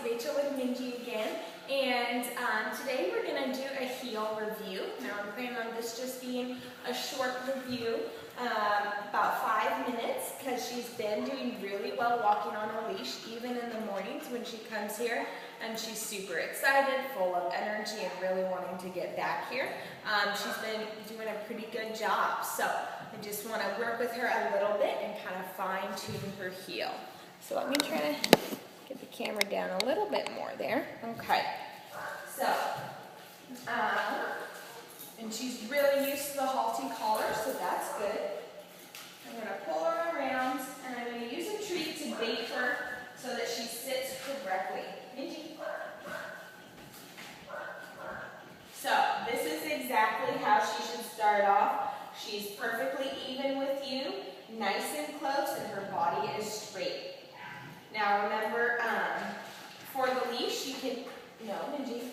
Rachel with Minji again, and today we're going to do a heel review. Now I'm planning on this just being a short review, about 5 minutes, because she's been doing really well walking on a leash, even in the mornings when she comes here, and she's super excited, full of energy, and really wanting to get back here. She's been doing a pretty good job, so I just want to work with her a little bit and kind of fine-tune her heel. So let me try to get the camera down a little bit more there. Okay. So, and she's really used to the halty collar, so that's good. I'm going to pull her around, and I'm going to use a treat to bait her so that she sits correctly. Minji. So, this is exactly how she should start off. She's perfectly even with you, nice and close, and her body is straight. Now remember, for the leash, you can, no, Minji,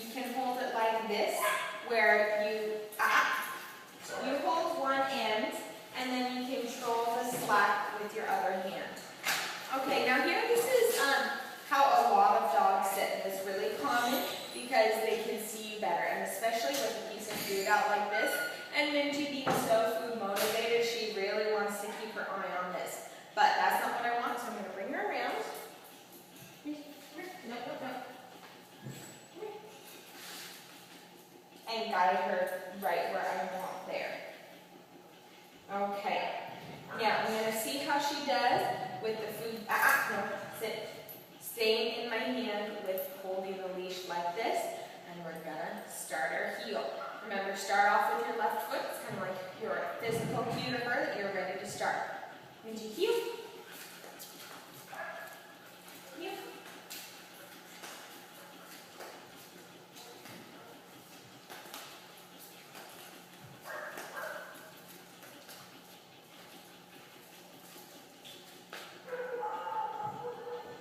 you can hold it like this, where you hold one end, and then you control the slack with your other hand. Okay, now here, this is how a lot of dogs sit, and it's really common because they can see you better, and especially with a piece of food out like this, and Minji being so food motivated, she really wants to keep her eye on this. But that's not what I want, so I'm going to bring her around. And guide her right where I want there. Okay. Now, I'm going to see how she does with the food. No, sit. Staying in my hand with holding the leash like this. And we're going to start our heel. Remember, start off with your left foot. It's kind of like your physical cue to her that you're ready to start. Minji, heel. Heel.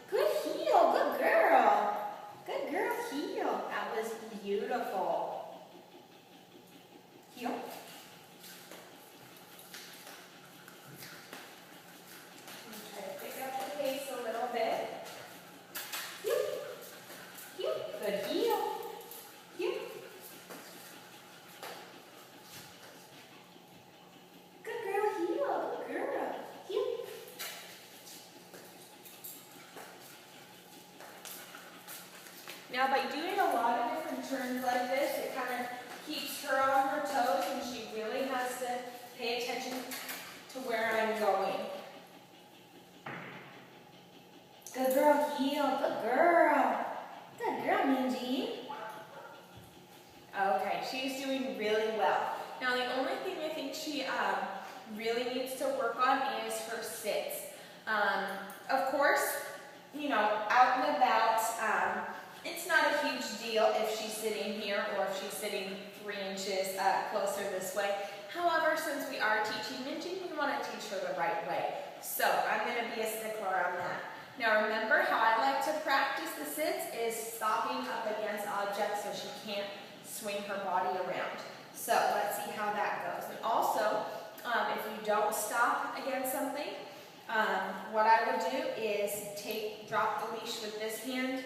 Good heel. Good girl. Good girl, heel. That was beautiful. Heel. Good heel. Heel. Good girl, heel. Good girl. Heel. Now by doing a lot of different turns like this, it kind of keeps her on her toes, and she really has to pay attention to where I'm going. Good girl, heel. Good girl. Good girl, Minji. Okay, she's doing really well. Now, the only thing I think she really needs to work on is her sits. Of course, you know, out and about, it's not a huge deal if she's sitting here or if she's sitting 3 inches closer this way. However, since we are teaching Minji, we want to teach her the right way. So, I'm going to be a stickler on that. Now remember, how I like to practice the sits is stopping up against objects so she can't swing her body around. So let's see how that goes. And also, if you don't stop against something, what I would do is drop the leash with this hand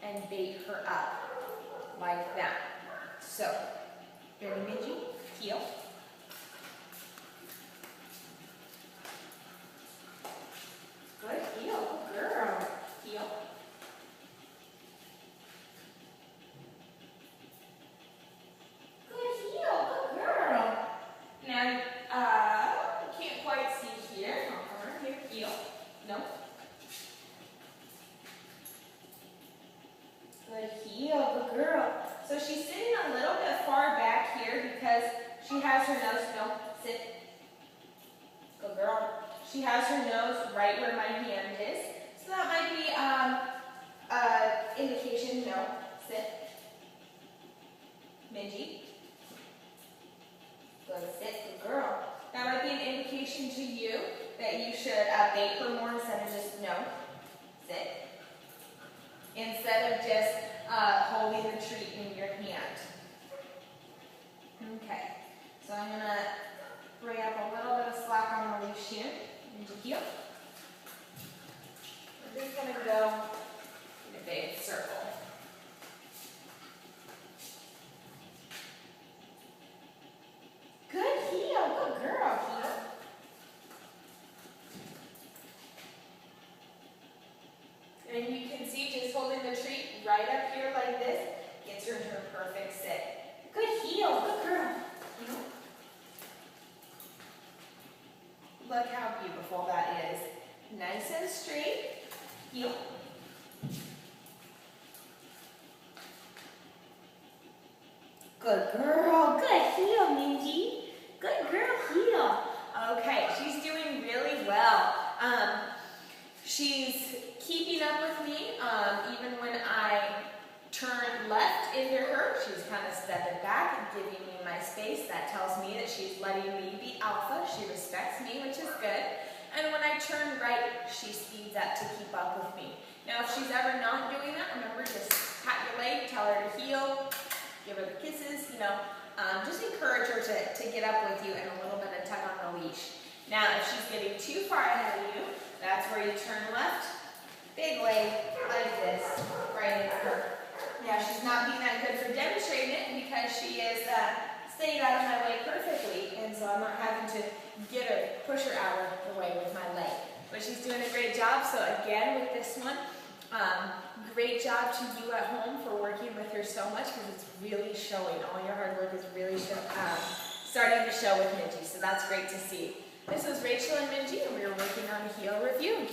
and bait her up like that. So, ready, Minji? Heel. Good heel, good girl. Heel. Good heel, good girl. Now, you can't quite see here. I'll come over here. Heel. No. Good heel, good girl. So she's sitting a little bit far back here because she has her nose. No, sit. Good girl. She has her nose right where my hand is. So that might be indication, no, sit. Minji. Good, sit, good girl. That might be an indication to you that you should bait her more instead of just, no, sit. Instead of just holding the treat in your hand. Okay, so I'm going to bring up a little bit of slack on the leash here. Into heel. We're just going to go And you can see just holding the treat right up here like this gets her into her perfect sit. Good heel, good girl. Heel. Look how beautiful that is. Nice and straight. Heel. Good girl. Good heel, Minji. Good girl, heel. Okay, she's doing really well. She's keeping up with me. Even when I turn left into her, she's kind of stepping back and giving me my space. That tells me that she's letting me be alpha. She respects me, which is good. And when I turn right, she speeds up to keep up with me. Now, if she's ever not doing that, remember, just pat your leg, tell her to heel, give her the kisses, you know, just encourage her to get up with you and a little bit of tug on the leash. Now, if she's getting too far ahead of you, that's where you turn left, big leg, like this, right into her. Now, she's not being that good for demonstrating it because she is staying out of my way perfectly, and so I'm not having to push her out of the way with my leg. But she's doing a great job, so again, with this one, great job to you at home for working with her so much because it's really showing. All your hard work is really starting to show with Minji, so that's great to see. This was Rachel and Minji, and we were working on a heel review.